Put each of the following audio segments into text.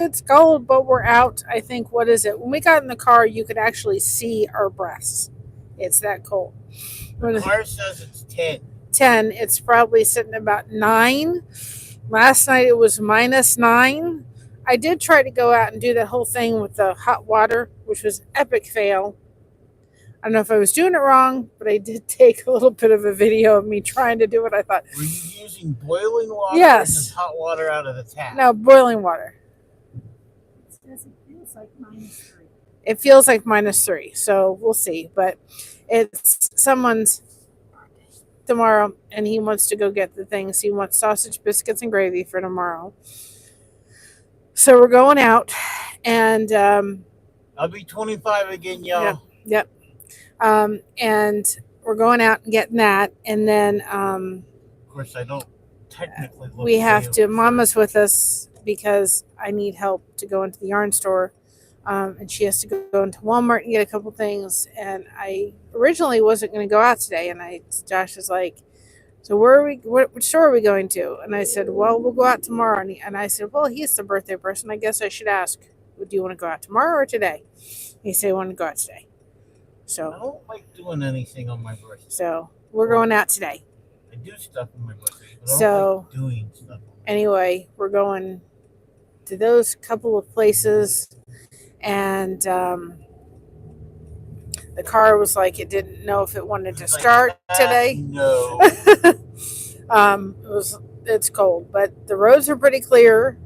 It's cold, but we're out. I think, what is it? When we got in the car, you could actually see our breaths. It's that cold. The car says it's 10. 10, it's probably sitting about 9. Last night it was -9. I did try to go out and do that whole thing with the hot water, which was an epic fail. I don't know if I was doing it wrong, but I did take a little bit of a video of me trying to do it. I thought, Were you using boiling water or just yes, hot water out of the tap? no, boiling water. It says it feels like -3. It feels like -3, so we'll see. But it's someone's tomorrow, and he wants to go get the things. He wants sausage, biscuits, and gravy for tomorrow. So we're going out, and I'll be 25 again, yep, y'all. yep. And we're going out and getting that, and then Of course, I don't technically look we have to. way Mama's with us because I need help to go into the yarn store, and she has to go into Walmart and get a couple things. And I originally wasn't going to go out today, and Josh was like, "So where are we? Which store are we going to?" And I said, "Well, we'll go out tomorrow." And I said, "Well, he's the birthday person. I guess I should ask, do you want to go out tomorrow or today?" He said, "I want to go out today." I don't like doing anything on my birthday. So we're going out today. I do stuff on my birthday, but I So don't like doing stuff. anyway, we're going to those couple of places, and the car was like it didn't know if it wanted to start today. No. It's cold, but the roads are pretty clear.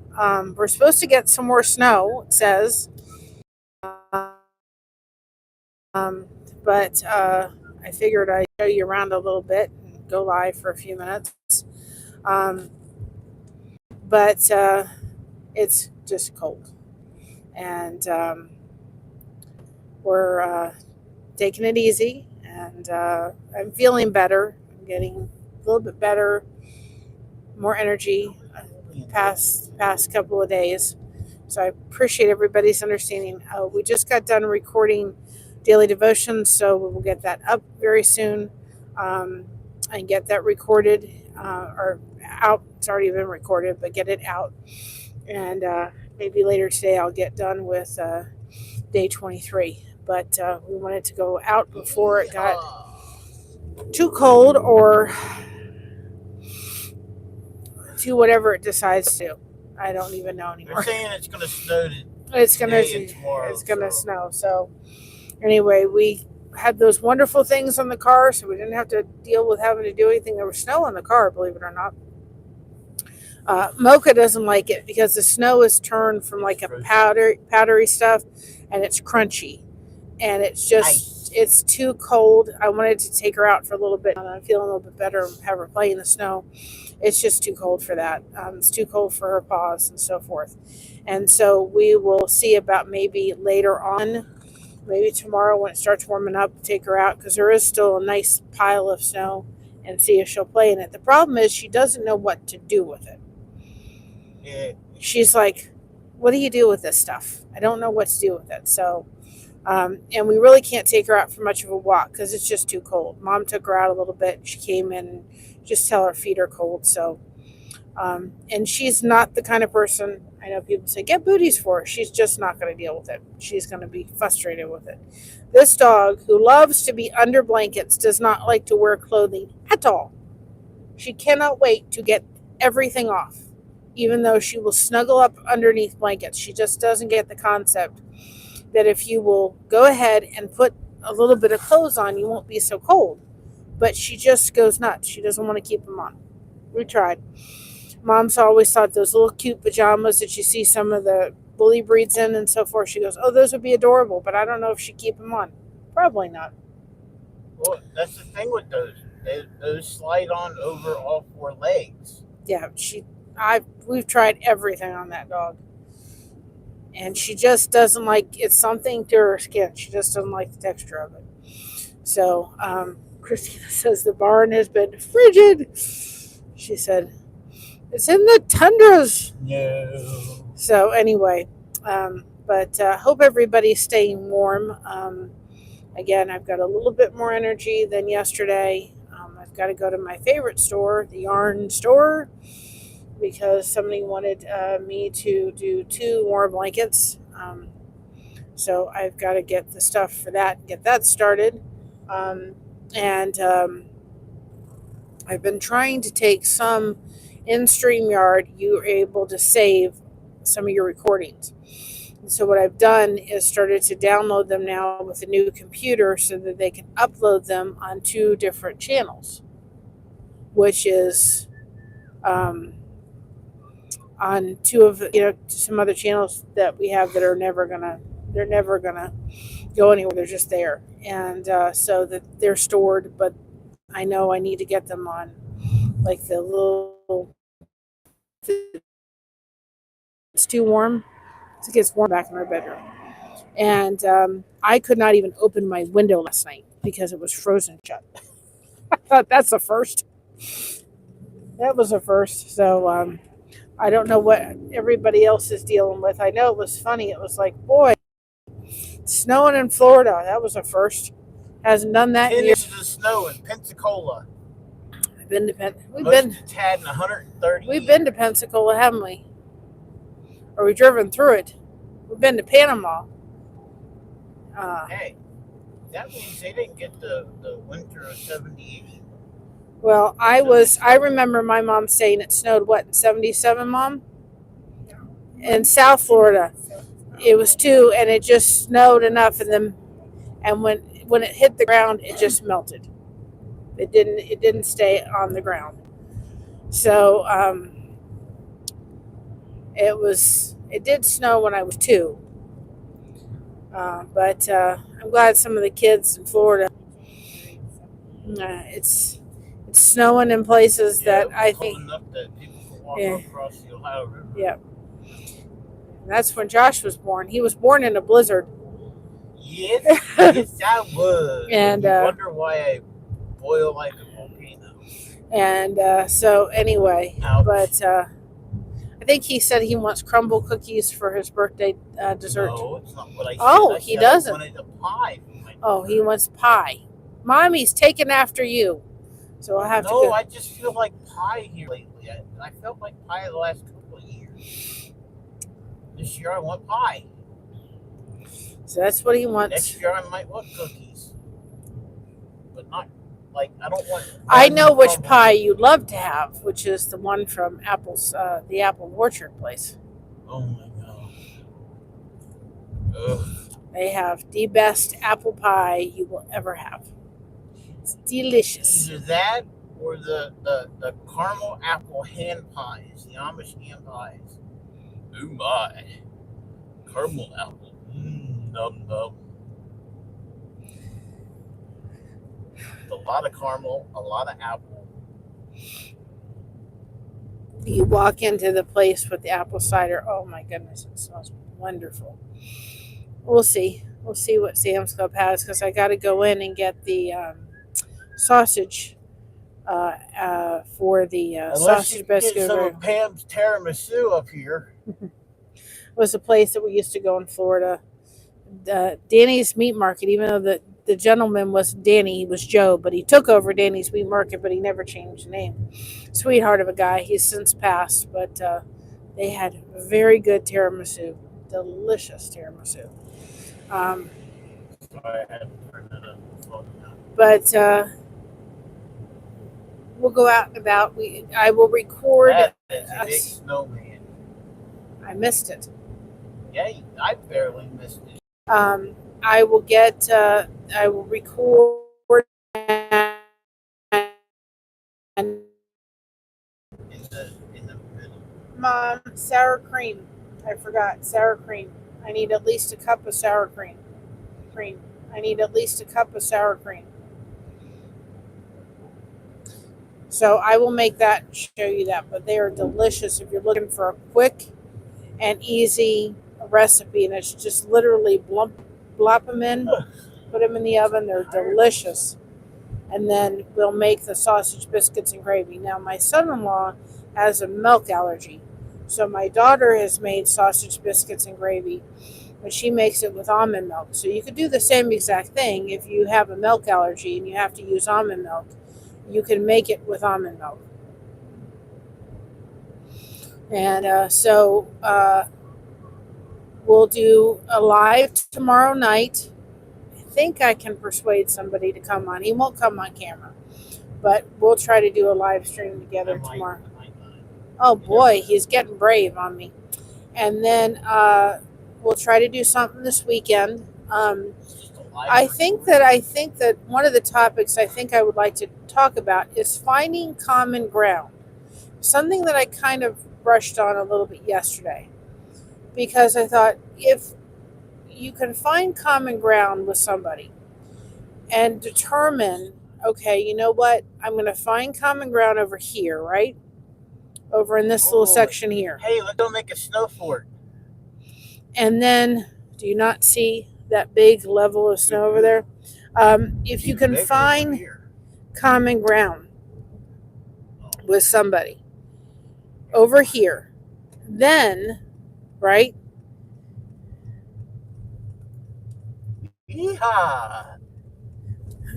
We're supposed to get some more snow, it says. But I figured I'd show you around a little bit and go live for a few minutes. Um, but it's just cold. And we're taking it easy. And I'm feeling better. I'm getting a little bit better, more energy past couple of days. So I appreciate everybody's understanding. We just got done recording daily devotions, so we will get that up very soon, and get that recorded or out. It's already been recorded, but get it out. And maybe later today I'll get done with day 23. But we wanted to go out before it got too cold or to whatever it decides to. I don't even know anymore. They're saying it's going to snow It's gonna snow. So anyway, we had those wonderful things on the car, so we didn't have to deal with having to do anything. There was snow on the car, believe it or not. Mocha doesn't like it because the snow is turned from like a powdery stuff, and it's crunchy, and it's too cold. I wanted to take her out for a little bit, and I'm feeling a little bit better and have her play in the snow. It's just too cold for that. It's too cold for her paws and so forth. And so we will see about maybe later on, maybe tomorrow when it starts warming up, take her out because there is still a nice pile of snow, and see if she'll play in it. The problem is she doesn't know what to do with it. Yeah. She's like, "What do you do with this stuff? I don't know what to do with it." So, and we really can't take her out for much of a walk because it's just too cold. Mom took her out a little bit. She came in, just tell her feet are cold. So, and she's not the kind of person, I know people say, get booties for her. She's just not going to deal with it. She's going to be frustrated with it. This dog, who loves to be under blankets, does not like to wear clothing at all. She cannot wait to get everything off, even though she will snuggle up underneath blankets. She just doesn't get the concept that if you will go ahead and put a little bit of clothes on, you won't be so cold. But she just goes nuts. She doesn't want to keep them on. We tried. Mom's always thought those little cute pajamas that you see some of the bully breeds in and so forth. She goes, "Oh, those would be adorable," but I don't know if she'd keep them on. Probably not. Well, that's the thing with those. Those slide on over all four legs. Yeah, we've tried everything on that dog. And she just doesn't like, it's something to her skin. She just doesn't like the texture of it. So, Christina says the barn has been frigid. She said, it's in the tundras. No. So anyway, but hope everybody's staying warm. Again, I've got a little bit more energy than yesterday. I've got to go to my favorite store, the yarn store, because somebody wanted me to do 2 warm blankets. So I've got to get the stuff for that, get that started. And I've been trying to take some in StreamYard, you're able to save some of your recordings. And so what I've done is started to download them now with a new computer so that they can upload them on 2 different channels, which is on 2 of some other channels that we have that are they're never gonna go anywhere. They're just there, and so that they're stored. But I know I need to get them on like the little. It's too warm. It gets warm back in our bedroom, and I could not even open my window last night because it was frozen shut. I thought that's a first. That was a first. So I don't know what everybody else is dealing with. I know it was funny. It was like, boy, it's snowing in Florida. That was a first. Hasn't done that in 10 years. inches of snow in Pensacola. We've been It's had 130. We've been to Pensacola, haven't we? Or we driven through it. We've been to Panama. Hey, that means they didn't get the winter of 78. Well, I remember my mom saying it snowed what, in 77, Mom? In South Florida. It was 2, and it just snowed enough, and when it hit the ground, it just melted. It didn't stay on the ground. So it did snow when I was 2. But I'm glad some of the kids in Florida, it's snowing in places that I think. Enough that people can walk across the Ohio River. Yeah. And that's when Josh was born. He was born in a blizzard. Yes, yes, I was. And you wonder why I boil like a volcano. And so anyway, Ouch. But I think he said he wants crumble cookies for his birthday dessert. No, it's not what I said. Oh, he doesn't. I wanted a pie. He wants pie. Mommy's taking after you. So I'll have to go. No, I just feel like pie here lately. I felt like pie the last couple of years. This year I want pie. So that's what he wants. Next year I might want cookies. But not, like, I don't want... I know which pie you'd love to have, which is the one from the Apple Orchard place. Oh my God. Ugh. They have the best apple pie you will ever have. It's delicious. Either that or the caramel apple hand pies, the Amish hand pies. Oh my. Caramel apple. Num num. A lot of caramel, a lot of apple. You walk into the place with the apple cider. Oh my goodness, it smells wonderful. We'll see. We'll see what Sam's Club has because I got to go in and get the sausage for the sausage biscuit. Get some of Pam's tiramisu up here. It was a place that we used to go in Florida. Danny's Meat Market, even though the gentleman wasn't Danny, he was Joe, but he took over Danny's Meat Market, but he never changed the name. Sweetheart of a guy. He's since passed, but they had very good tiramisu. Delicious tiramisu. Sorry, I had to turn that up. But we'll go out and about. I will record. That is a big snowman. I missed it. Yeah, I barely missed it. I will record and in the middle. Mom, sour cream. I forgot sour cream. I need at least a cup of sour cream. I need at least a cup of sour cream. So I will make that and show you that. But they are delicious if you're looking for a quick and easy recipe. And it's just literally blop them in, put them in the oven. They're delicious. And then we'll make the sausage biscuits and gravy. Now, my son-in-law has a milk allergy. So my daughter has made sausage biscuits and gravy, but she makes it with almond milk. So you could do the same exact thing if you have a milk allergy and you have to use almond milk. You can make it with almond milk. And so we'll do a live tomorrow night. I think I can persuade somebody to come on. He won't come on camera, but we'll try to do a live stream together tomorrow. Oh boy, he's getting brave on me. And then we'll try to do something this weekend. I think that one of the topics I think I would like to talk about is finding common ground. Something that I kind of brushed on a little bit yesterday, because I thought if you can find common ground with somebody and determine, okay, you know what, I'm going to find common ground over here, right? Over in this little section here. Hey, let's go make a snow fort. And then, do you not see that big level of snow over there? If you can find common ground with somebody over here, then, right? Yeehaw!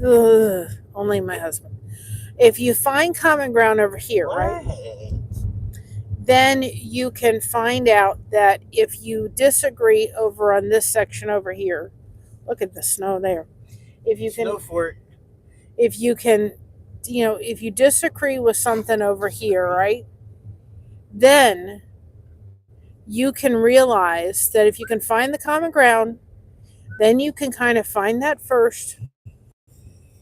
Ugh, only my husband. If you find common ground over here, right? Then you can find out that if you disagree over on this section over here, look at the snow there. If you can, Snow fort. if you can, if you disagree with something over here, right? Then you can realize that if you can find the common ground, then you can kind of find that first,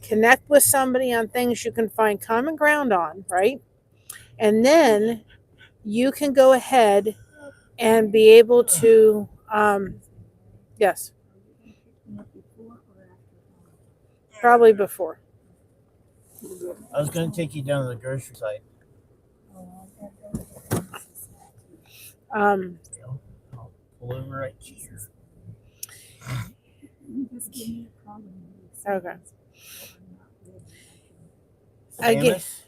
connect with somebody on things you can find common ground on, right? And then you can go ahead and be able to, yes, probably before. I was going to take you down to the grocery site. I'll pull over right here. Okay. Samus?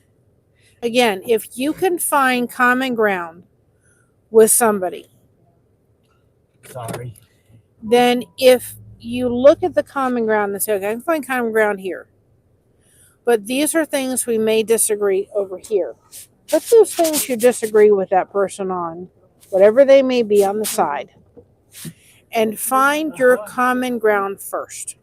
Again, if you can find common ground with somebody, Sorry. then if you look at the common ground and say, okay, I can find common ground here, but these are things we may disagree over here. Put those things you disagree with that person on, whatever they may be, on the side, and find your common ground first.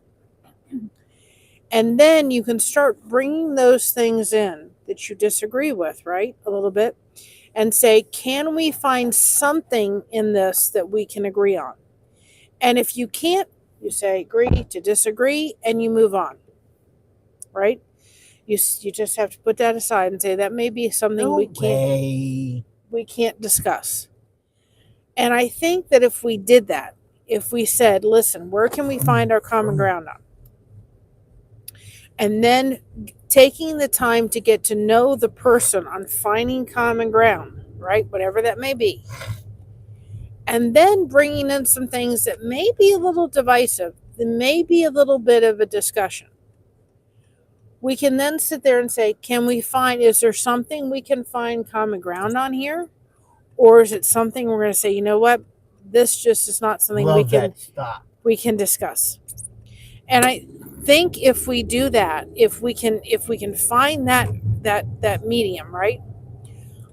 And then you can start bringing those things in that you disagree with, right? A little bit. And say, can we find something in this that we can agree on? And if you can't, you say agree to disagree and you move on, right? You just have to put that aside and say that may be something we can't discuss. And I think that if we did that, if we said, listen, where can we find our common ground on? And then taking the time to get to know the person on finding common ground, right? Whatever that may be. And then bringing in some things that may be a little divisive, that may be a little bit of a discussion. We can then sit there and say, is there something we can find common ground on here? Or is it something we're going to say, you know what, this just is not something we can discuss. And I think if we do that, if we can find that medium, right,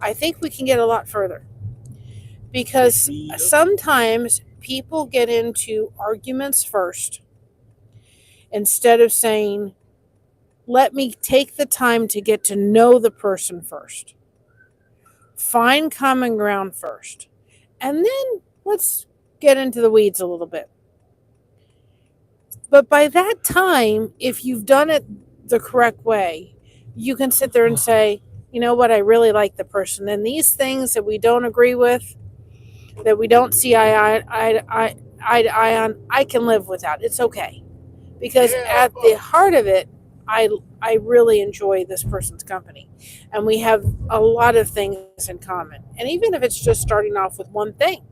I think we can get a lot further. Because sometimes people get into arguments first instead of saying, let me take the time to get to know the person first. Find common ground first. And then let's get into the weeds a little bit. But by that time, if you've done it the correct way, you can sit there and say, you know what, I really like the person. And these things that we don't agree with, that we don't see eye to eye on, I can live without. It's okay. Because at the heart of it, I really enjoy this person's company. And we have a lot of things in common. And even if it's just starting off with one thing,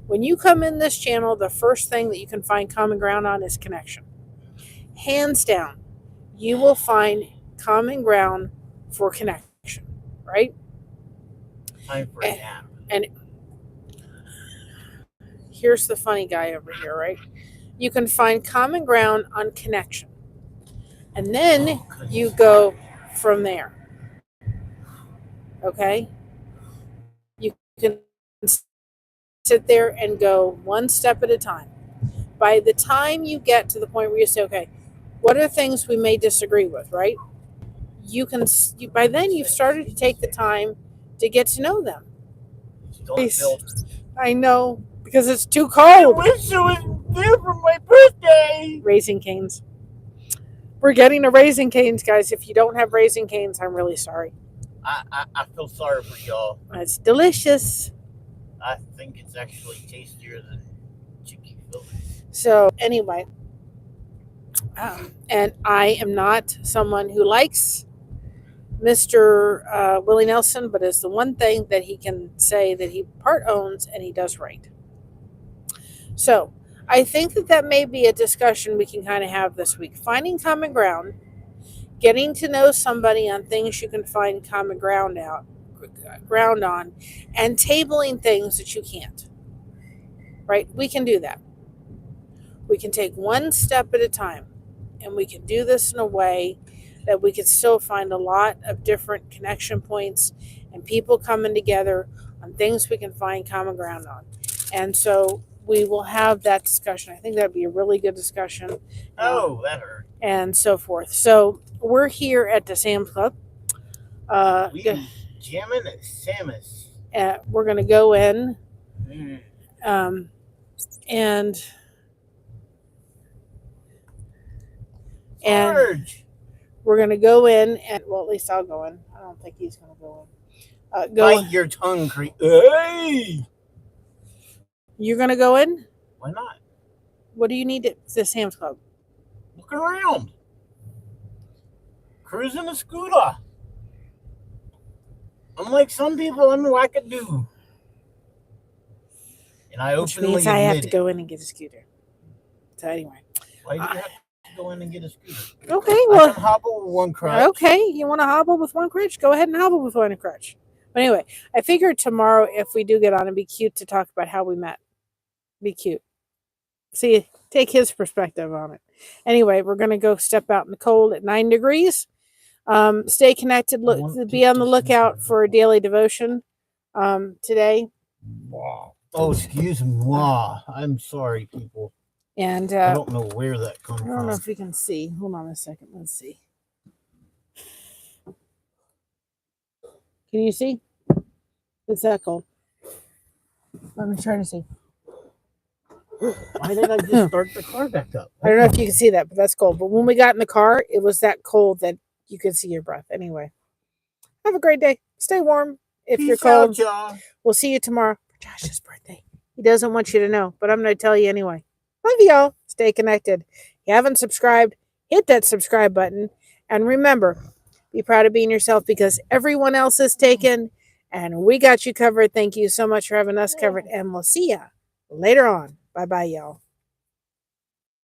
when you come in this channel, the first thing that you can find common ground on is connection. Hands down, you will find common ground for connection, right? Time for a nap. And here's the funny guy over here, right? You can find common ground on connection. And then you go from there. Okay? You can sit there and go one step at a time. By the time you get to the point where you say, okay, what are things we may disagree with, right? By then you've started to take the time to get to know them. I know, because it's too I cold. wish it was there for my birthday. Raising Cane's. We're getting a Raising Cane's, guys. If you don't have Raising Cane's, I'm really sorry. I feel sorry for y'all. It's delicious. I think it's actually tastier than Chicky Philly. So anyway, and I am not someone who likes Mr. Willie Nelson, but it's the one thing that he can say that he part owns and he does right. So I think that may be a discussion we can kind of have this week. Finding common ground, getting to know somebody on things you can find common ground on, and tabling things that you can't. Right? We can do that. We can take one step at a time, and we can do this in a way that we can still find a lot of different connection points and people coming together on things we can find common ground on. And so we will have that discussion. I think that'd be a really good discussion. Oh, that hurt. And so forth. So we're here at the Sam's Club. We jamming at Samus. We're going to go in and George. we're going to go in and, well, at least I'll go in. I don't think he's going to go in. Bite your tongue, Hey! You're going to go in? Why not? What do you need at the Sam's Club? Look around. Cruising a scooter. Unlike some people, I'm wackadoo. And I Which openly means I have admit to it. go in and get a scooter. So anyway. Why do you have to go in and get a scooter? Okay, well. I can hobble with one crutch. Okay, you want to hobble with one crutch? Go ahead and hobble with one crutch. But anyway, I figured tomorrow, if we do get on, it'd be cute to talk about how we met. Be cute. See, take his perspective on it. Anyway, we're going to go step out in the cold at 9 degrees. Stay connected. Be on the lookout for a daily devotion today. Wow. Oh, excuse me. Wow. I'm sorry, people. And I don't know where that comes from. I don't know if you can see. Hold on a second. Let's see. Can you see? It's that cold. Let me try to see. Why did I just start the car back up? I don't know if you can see that, but that's cold. But when we got in the car, it was that cold that you could see your breath. Anyway, have a great day. Stay warm if you're cold. Peace out, y'all. We'll see you tomorrow for Josh's birthday. He doesn't want you to know, but I'm going to tell you anyway. Love y'all. Stay connected. If you haven't subscribed, hit that subscribe button. And remember, be proud of being yourself because everyone else is taken and we got you covered. Thank you so much for having us covered. And we'll see ya later on. Bye-bye, y'all.